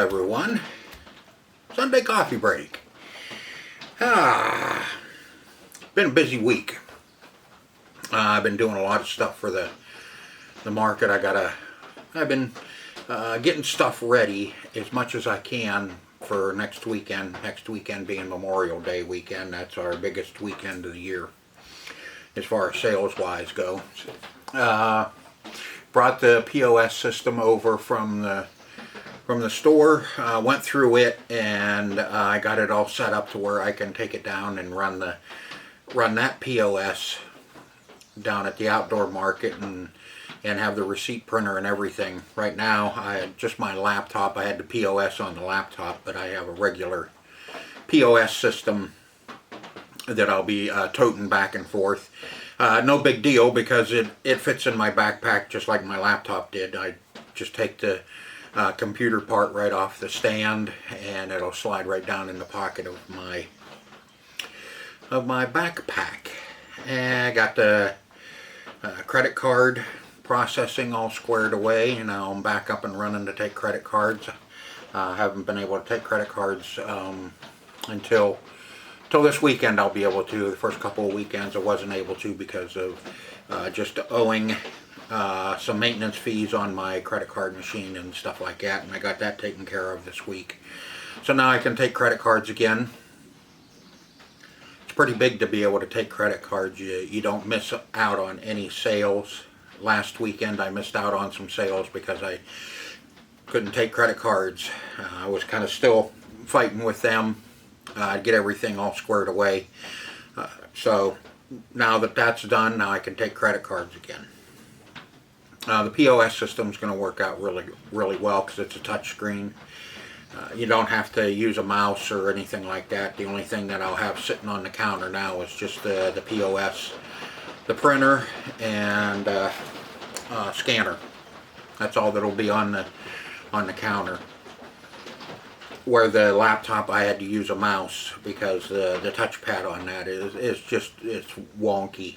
everyone. Sunday coffee break. Been a busy week. I've been doing a lot of stuff for the market. I've been getting stuff ready as much as I can for next weekend. Next weekend being Memorial Day weekend. That's our biggest weekend of the year as far as sales wise go. Brought the POS system over from the store, went through it, and I got it all set up to where I can take it down and run that POS down at the outdoor market and have the receipt printer and everything. Right now, I had just my laptop. I had the POS on the laptop, but I have a regular POS system that I'll be toting back and forth. No big deal because it fits in my backpack just like my laptop did. I just take the computer part right off the stand and it'll slide right down in the pocket of my backpack. And I got the credit card processing all squared away, and now I'm back up and running to take credit cards. I haven't been able to take credit cards until this weekend. I'll be able to. The first couple of weekends I wasn't able to because of just owing some maintenance fees on my credit card machine and stuff like that, and I got that taken care of this week. So now I can take credit cards again. It's pretty big to be able to take credit cards. You don't miss out on any sales. Last weekend I missed out on some sales because I couldn't take credit cards. I was kind of still fighting with them to get everything all squared away. So now that that's done, now I can take credit cards again. The POS system is going to work out really well because it's a touch screen. You don't have to use a mouse or anything like that. The only thing that I'll have sitting on the counter now is just the POS, the printer, and scanner. That's all that'll be on the counter. Where the laptop I had to use a mouse because the touchpad on that it's wonky.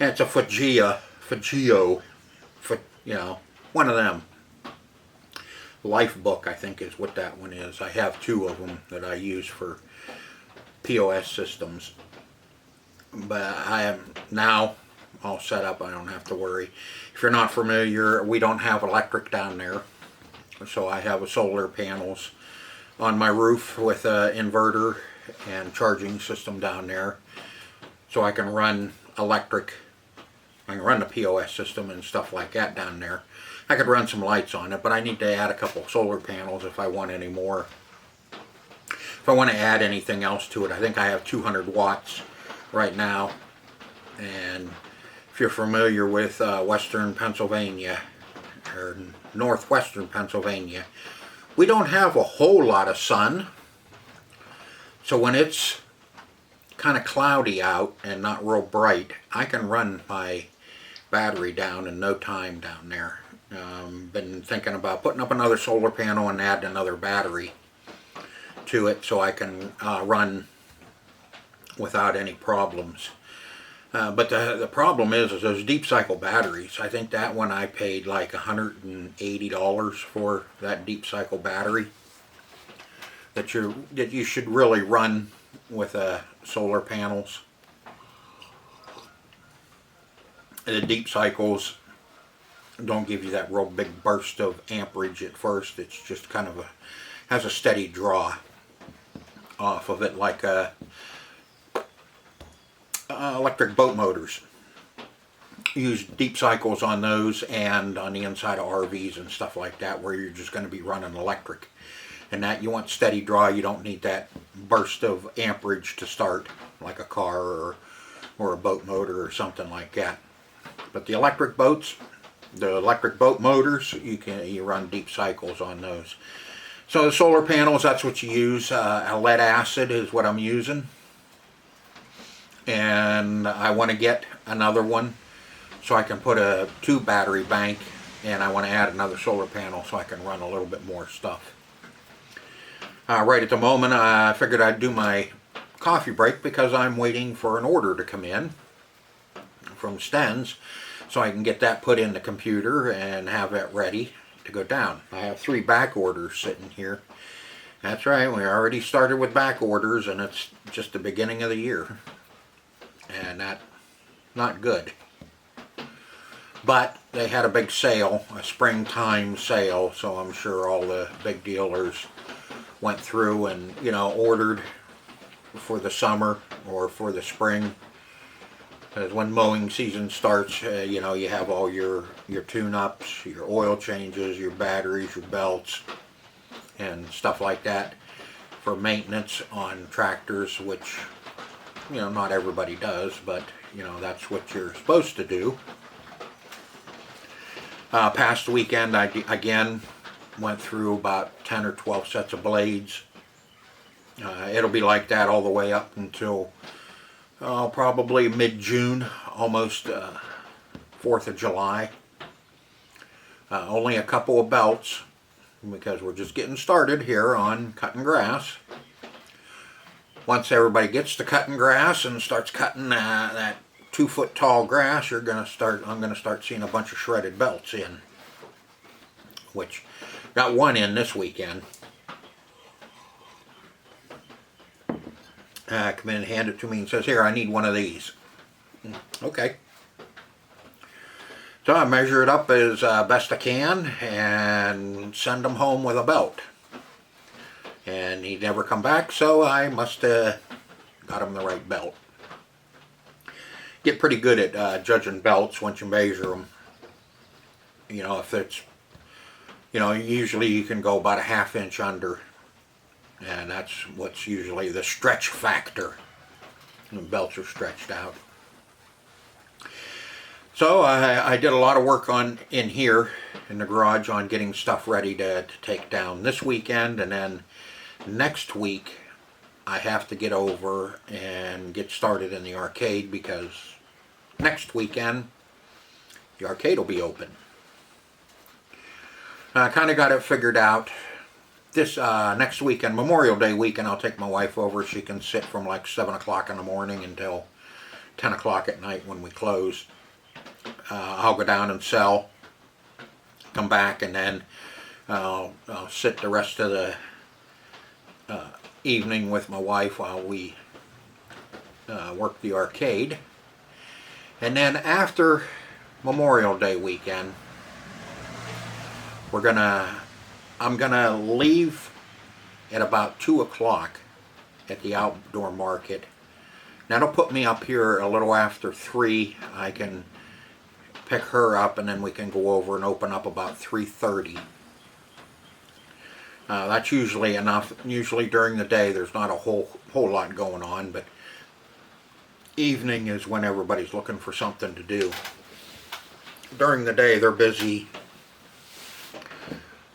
And it's a Fujio, one of them. Lifebook, I think is what that one is. I have two of them that I use for POS systems. But I am now all set up. I don't have to worry. If you're not familiar, we don't have electric down there. So I have solar panels on my roof with an inverter and charging system down there. So I can run electric. I can run the POS system and stuff like that down there. I could run some lights on it, but I need to add a couple solar panels if I want any more. If I want to add anything else to it, I think I have 200 watts right now. And if you're familiar with Western Pennsylvania or northwestern Pennsylvania, we don't have a whole lot of sun. So when it's kind of cloudy out and not real bright, I can run my battery down in no time down there. Been thinking about putting up another solar panel and adding another battery to it so I can run without any problems. But the problem is those deep cycle batteries. I think that one I paid like $180 for that deep cycle battery that you should really run with solar panels. The deep cycles don't give you that real big burst of amperage at first. It's just kind of has a steady draw off of it, like electric boat motors. Use deep cycles on those and on the inside of RVs and stuff like that, where you're just going to be running electric. And that you want steady draw. You don't need that burst of amperage to start, like a car or a boat motor or something like that. But the electric boats, the electric boat motors, you run deep cycles on those. So the solar panels, that's what you use. A lead acid is what I'm using. And I want to get another one so I can put a 2 battery bank, and I want to add another solar panel so I can run a little bit more stuff. Right at the moment I figured I'd do my coffee break because I'm waiting for an order to come in from Stens so I can get that put in the computer and have that ready to go down. I have 3 back orders sitting here. That's right, we already started with back orders, and it's just the beginning of the year. And that's not good. But they had a big sale, a springtime sale, so I'm sure all the big dealers went through and, you know, ordered for the summer or for the spring. Because when mowing season starts, you know, you have all your tune-ups, your oil changes, your batteries, your belts, and stuff like that for maintenance on tractors, which, you know, not everybody does, but, you know, that's what you're supposed to do. Past weekend, I again went through about 10 or 12 sets of blades. It'll be like that all the way up until probably mid-June, almost 4th of July. Only a couple of belts, because we're just getting started here on cutting grass. Once everybody gets to cutting grass and starts cutting that 2-foot tall grass, I'm gonna start seeing a bunch of shredded belts in, which got one in this weekend. Come in and hand it to me and says, "Here, I need one of these." Okay. So I measure it up as best I can and send them home with a belt. And he never come back, so I must have got him the right belt. Get pretty good at judging belts once you measure them. You know, if it's, you know, usually you can go about a 1/2 inch under, and that's what's usually the stretch factor. The belts are stretched out. So I did a lot of work in here in the garage on getting stuff ready to take down this weekend, and then next week I have to get over and get started in the arcade, because next weekend the arcade will be open. I kind of got it figured out. This next weekend, Memorial Day weekend, I'll take my wife over. She can sit from like 7 o'clock in the morning until 10 o'clock at night when we close. I'll go down and sell, come back, and then I'll sit the rest of the evening with my wife while we work the arcade. And then after Memorial Day weekend, I'm gonna leave at about 2 o'clock at the outdoor market. That'll put me up here a little after 3. I can pick her up, and then we can go over and open up about 3:30. That's usually enough. Usually during the day there's not a whole lot going on, but evening is when everybody's looking for something to do. During the day they're busy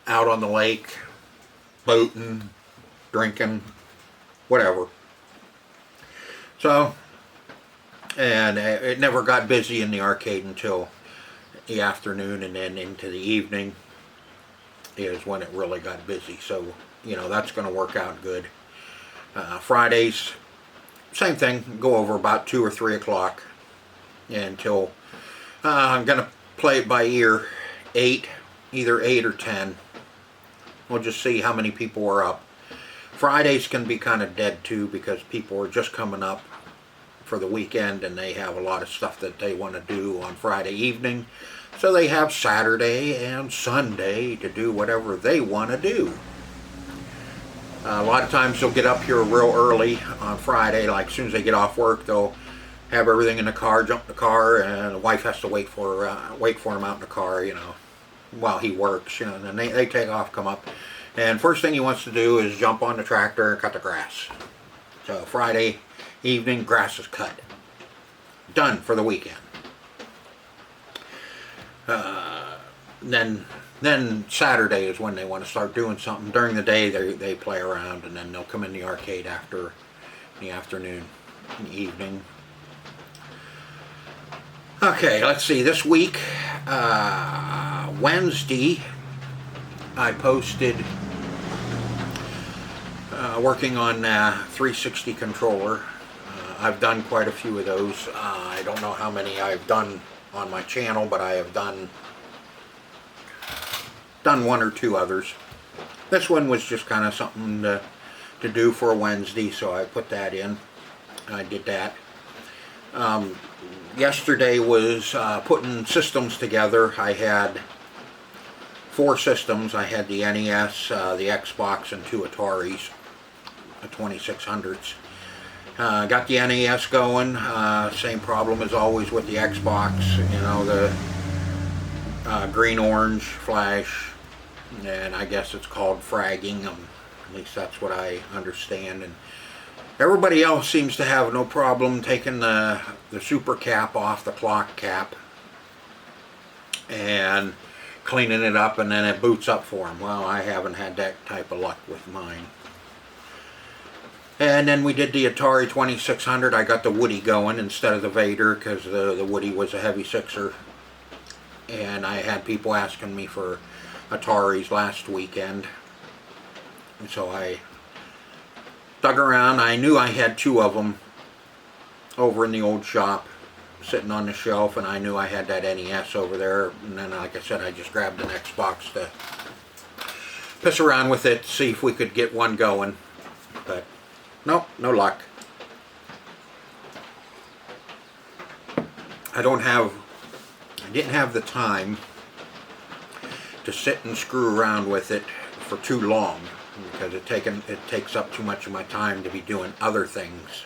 out on the lake, boating, drinking, whatever. So, and it never got busy in the arcade until the afternoon, and then into the evening is when it really got busy. So, you know, that's going to work out good. Fridays, same thing, go over about 2 or 3 o'clock until I'm going to play it by ear, either 8 or 10. We'll just see how many people are up. Fridays can be kind of dead too, because people are just coming up for the weekend and they have a lot of stuff that they want to do on Friday evening. So they have Saturday and Sunday to do whatever they want to do. A lot of times they'll get up here real early on Friday, like as soon as they get off work, they'll have everything in the car, jump in the car, and the wife has to wait for him out in the car, you know, while he works, you know, and then they take off, come up, and first thing he wants to do is jump on the tractor and cut the grass. So Friday evening, grass is cut. Done for the weekend. Then Saturday is when they want to start doing something. During the day they play around, and then they'll come in the arcade after in the afternoon, in the evening. Okay, let's see. This week, Wednesday, I posted working on 360 controller. I've done quite a few of those. I don't know how many I've done on my channel, but I have done done one or two others. This one was just kind of something to do for a Wednesday, so I put that in. I did that. Yesterday was putting systems together. I had 4 systems. I had the NES, the Xbox, and 2 Ataris, the 2600s. Got the NES going. Same problem as always with the Xbox. You know, the green-orange flash, and I guess it's called fragging. At least that's what I understand. And everybody else seems to have no problem taking the super cap off the clock cap and cleaning it up, and then it boots up for them. Well, I haven't had that type of luck with mine. And then we did the Atari 2600. I got the Woody going instead of the Vader because the Woody was a heavy sixer. And I had people asking me for Ataris last weekend. And so I dug around. I knew I had 2 of them over in the old shop sitting on the shelf, and I knew I had that NES over there. And then, like I said, I just grabbed an Xbox to piss around with it, see if we could get one going. But nope, no luck. I didn't have the time to sit and screw around with it for too long, because it takes up too much of my time to be doing other things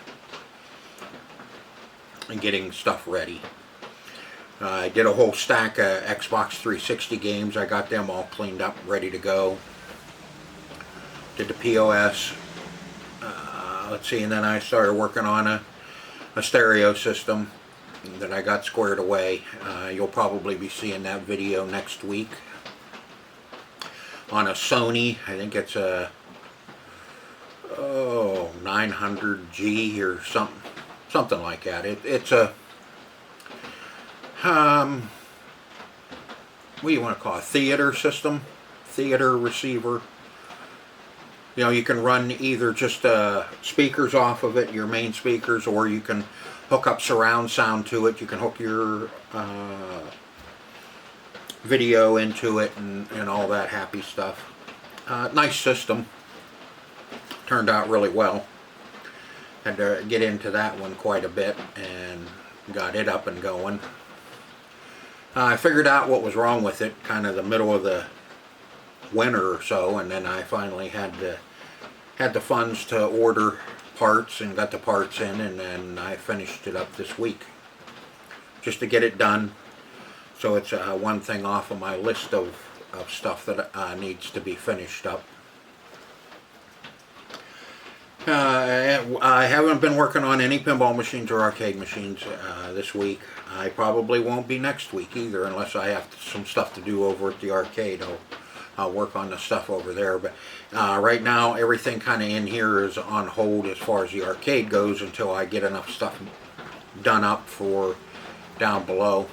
and getting stuff ready. I did a whole stack of Xbox 360 games. I got them all cleaned up, ready to go. Did the POS. Let's see, and then I started working on a stereo system that I got squared away. You'll probably be seeing that video next week on a Sony. I think it's a 900G or something like that. It's a what do you want to call it? Theater system, theater receiver. You know, you can run either just speakers off of it, your main speakers, or you can hook up surround sound to it. You can hook your video into it and all that happy stuff. Nice system. Turned out really well. Had to get into that one quite a bit and got it up and going. I figured out what was wrong with it kind of the middle of the winter or so, and then I finally had the funds to order parts and got the parts in, and then I finished it up this week just to get it done. So it's one thing off of my list of stuff that needs to be finished up. I haven't been working on any pinball machines or arcade machines this week. I probably won't be next week either, unless I have some stuff to do over at the arcade. I'll work on the stuff over there. But right now, everything kind of in here is on hold as far as the arcade goes until I get enough stuff done up for down below.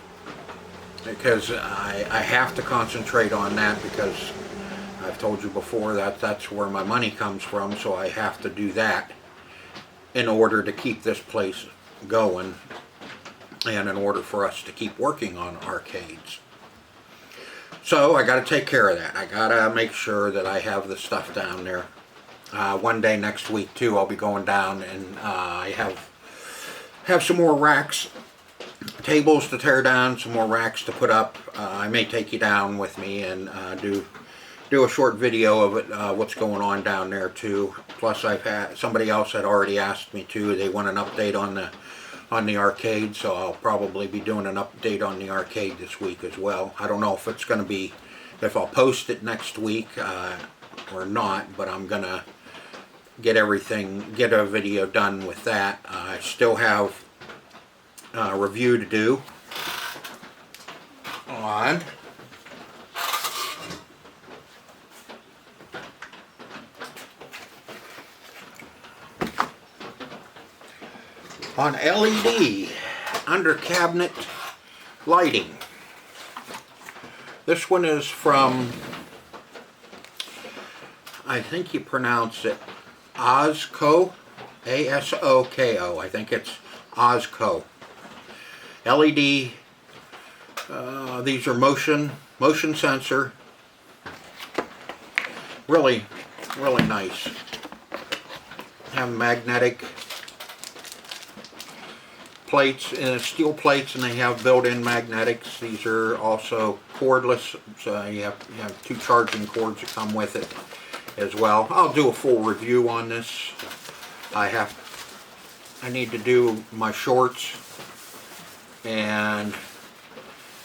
Because I have to concentrate on that, because I've told you before that that's where my money comes from, so I have to do that in order to keep this place going and in order for us to keep working on arcades. So I got to take care of that. I got to make sure that I have the stuff down there. One day next week too, I'll be going down, and I have some more racks, tables to tear down, some more racks to put up. I may take you down with me and do a short video of it, what's going on down there too. Plus, I've had somebody else had already asked me too. They want an update on the arcade, so I'll probably be doing an update on the arcade this week as well. I don't know if it's going to be, if I'll post it next week or not, but I'm gonna get a video done with that. I still have a review to do on LED under cabinet lighting. This one is from, I think you pronounce it Asoko, A-S-O-K-O. I think it's Asoko. LED, these are motion sensor Really, really nice. Have magnetic plates, steel plates, and they have built-in magnetics. These are also cordless, so you have 2 charging cords that come with it as well. I'll do a full review on this. I need to do my shorts, and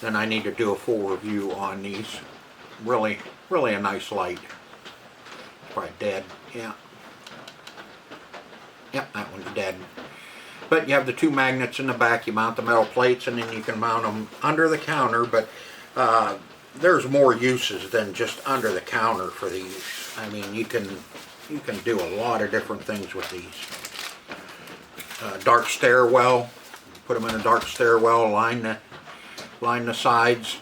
then I need to do a full review on these. Really, really a nice light. Probably dead. Yeah. Yep, that one's dead. But you have the 2 magnets in the back. You mount the metal plates, and then you can mount them under the counter. But there's more uses than just under the counter for these. I mean, you can do a lot of different things with these. Dark stairwell. Put them in a dark stairwell. Line the sides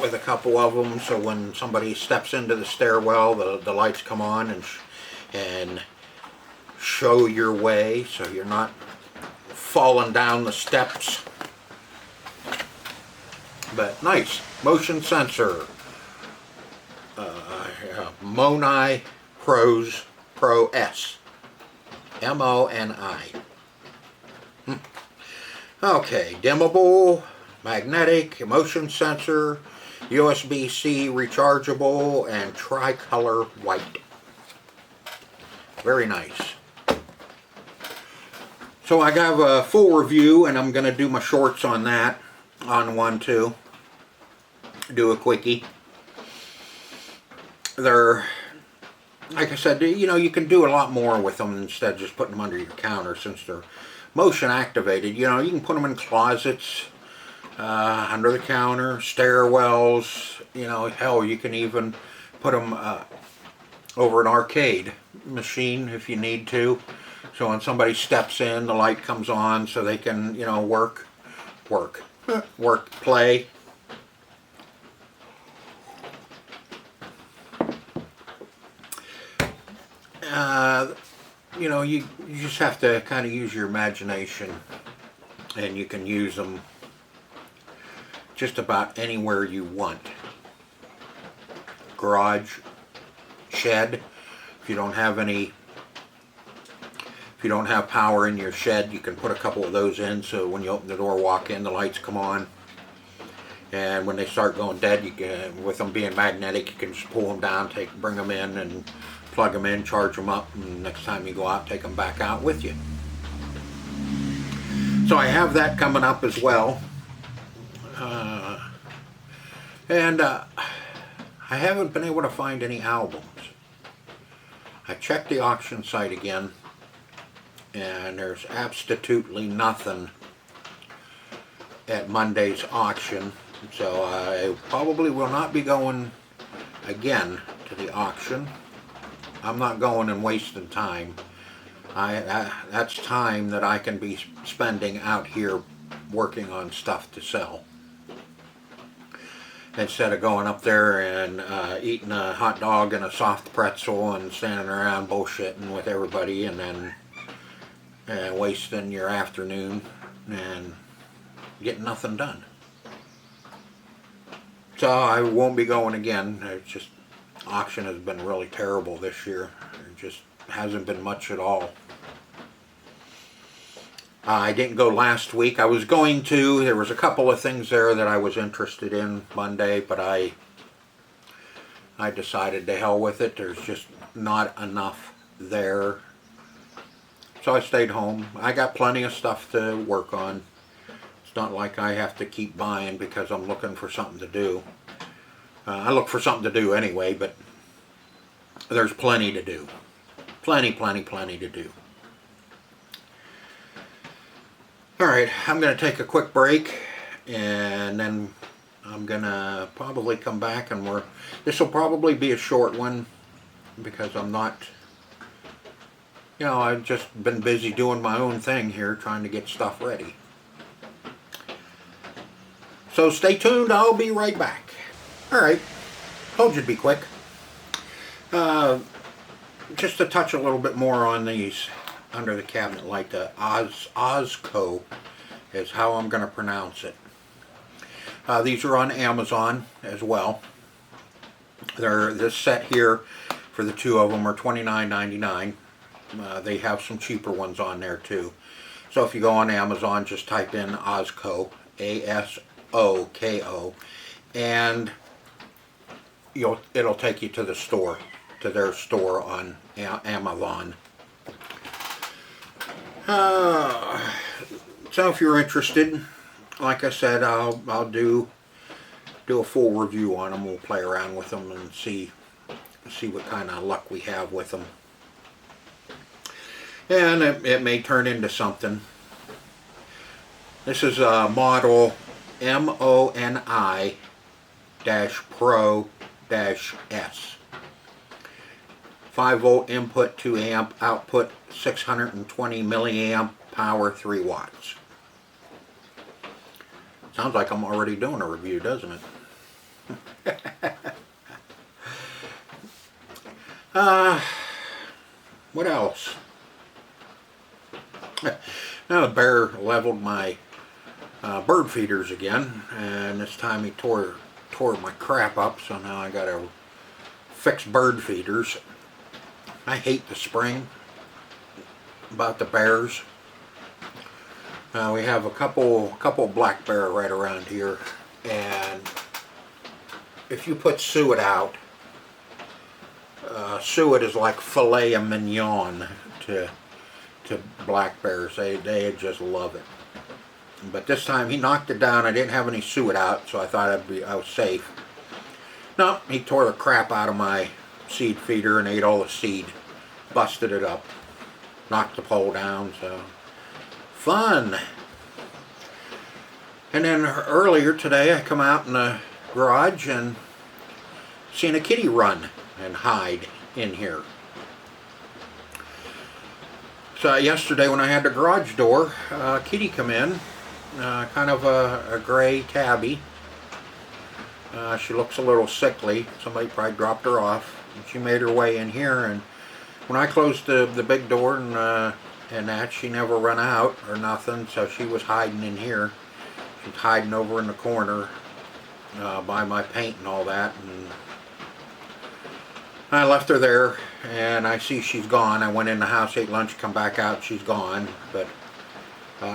with a couple of them, so when somebody steps into the stairwell, the lights come on and show your way, so you're not falling down the steps. But nice motion sensor. MONI Pro S. M-O-N-I. Okay, dimmable, magnetic, motion sensor, USB-C rechargeable, and tricolor white. Very nice. So I have a full review, and I'm going to do my shorts on that, on one too. Do a quickie. They're, like I said, you know, you can do a lot more with them instead of just putting them under your counter, since they're motion activated. You know, you can put them in closets, under the counter, stairwells, you know, hell, you can even put them over an arcade machine if you need to. So when somebody steps in, the light comes on, so they can, you know, work, play. You know, you just have to kind of use your imagination, and you can use them just about anywhere you want. Garage, shed. If you don't have power in your shed, you can put a couple of those in, so when you open the door, walk in, the lights come on. And when they start going dead, you can, with them being magnetic, you can just pull them down, bring them in, and plug them in, charge them up, and next time you go out, take them back out with you. So I have that coming up as well. And I haven't been able to find any albums. I checked the auction site again, and there's absolutely nothing at Monday's auction. So I probably will not be going again to the auction. I'm not going and wasting time. That's time that I can be spending out here working on stuff to sell, instead of going up there and eating a hot dog and a soft pretzel and standing around bullshitting with everybody, and then wasting your afternoon and getting nothing done. So I won't be going again. It's just, auction has been really terrible this year. There just hasn't been much at all. I didn't go last week. I was going to. There was a couple of things there that I was interested in Monday, but I decided to hell with it. There's just not enough there. So I stayed home. I got plenty of stuff to work on. It's not like I have to keep buying because I'm looking for something to do. I look for something to do anyway, but there's plenty to do. Plenty to do. Alright, I'm going to take a quick break, and then I'm going to probably come back, and this will probably be a short one, because I'm not, you know, I've just been busy doing my own thing here, trying to get stuff ready. So stay tuned, I'll be right back. Alright, told you to be quick. Just to touch a little bit more on these under the cabinet light, the Asoko is how I'm going to pronounce it. These are on Amazon as well. This set here for the two of them are $29.99. They have some cheaper ones on there too. So if you go on Amazon, just type in Asoko, ASOKO, and it'll take you to the store, to their store on Amazon. So if you're interested, like I said, I'll do a full review on them. We'll play around with them and see what kind of luck we have with them. And it may turn into something. This is a model MONI-Pro-S. 5 volt input, 2 amp, output 620 milliamp, power 3 watts. Sounds like I'm already doing a review, doesn't it? What else? Now the bear leveled my bird feeders again, and this time he tore my crap up, so now I gotta fix bird feeders. I hate the spring about the bears. We have a couple black bear right around here, and if you put suet out, suet is like filet mignon to black bears. They just love it. But this time he knocked it down. I didn't have any suet out, so I thought I was safe. No, he tore the crap out of my seed feeder and ate all the seed, busted it up, knocked the pole down. So fun. And then earlier today I come out in the garage and seen a kitty run and hide in here. So yesterday when I had the garage door, kitty come in, kind of a gray tabby. She looks a little sickly. Somebody probably dropped her off. And she made her way in here, and when I closed the big door and that, she never run out or nothing, so she was hiding in here. She's hiding over in the corner by my paint and all that, and I left her there, and I see she's gone. I went in the house, ate lunch, come back out, she's gone. But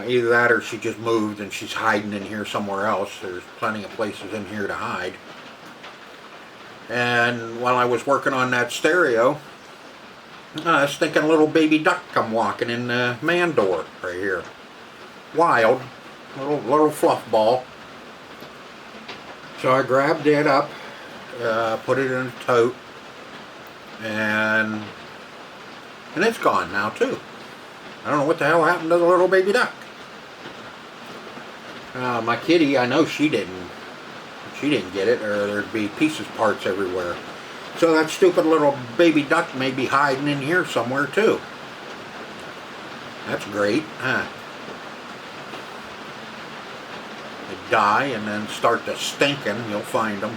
either that or she just moved and she's hiding in here somewhere else. There's plenty of places in here to hide. And while I was working on that stereo, I was thinking a little baby duck come walking in the man door right here. Wild, little fluff ball. So I grabbed it up, put it in a tote, and it's gone now too. I don't know what the hell happened to the little baby duck. My kitty, I know she didn't get it, or there'd be parts everywhere. So that stupid little baby duck may be hiding in here somewhere too. That's great, huh? They die and then start to stinking, you'll find them.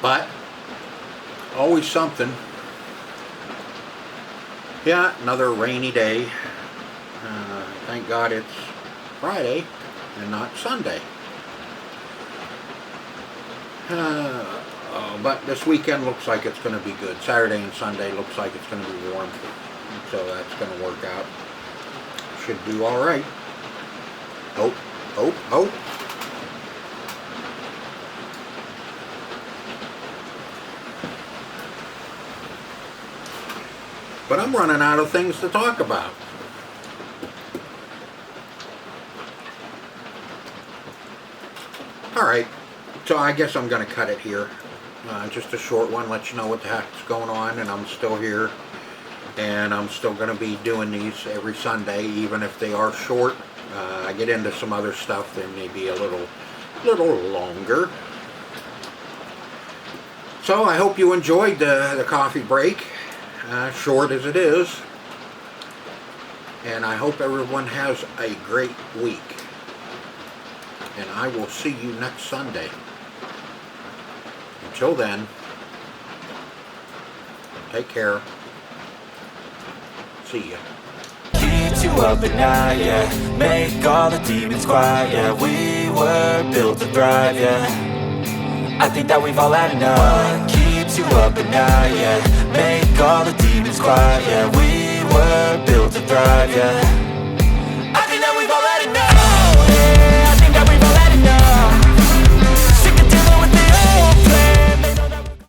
But always something. Yeah, another rainy day. Thank God it's Friday and not Sunday. But this weekend looks like it's going to be good. Saturday and Sunday looks like it's going to be warm. So that's going to work out. Should do alright. Hope. But I'm running out of things to talk about. Alright, so I guess I'm going to cut it here. Just a short one, let you know what the heck's going on, and I'm still here. And I'm still going to be doing these every Sunday, even if they are short. I get into some other stuff, they may be a little longer. So I hope you enjoyed the coffee break. Short as it is, and I hope everyone has a great week, and I will see you next Sunday. Until then, take care. See ya. Keeps you up at night, yeah. Make all the demons quiet, yeah. We were built to thrive, yeah. I think that we've all had enough. What keeps you up at night, yeah? Make all the demons quiet, yeah. We were built to thrive, yeah.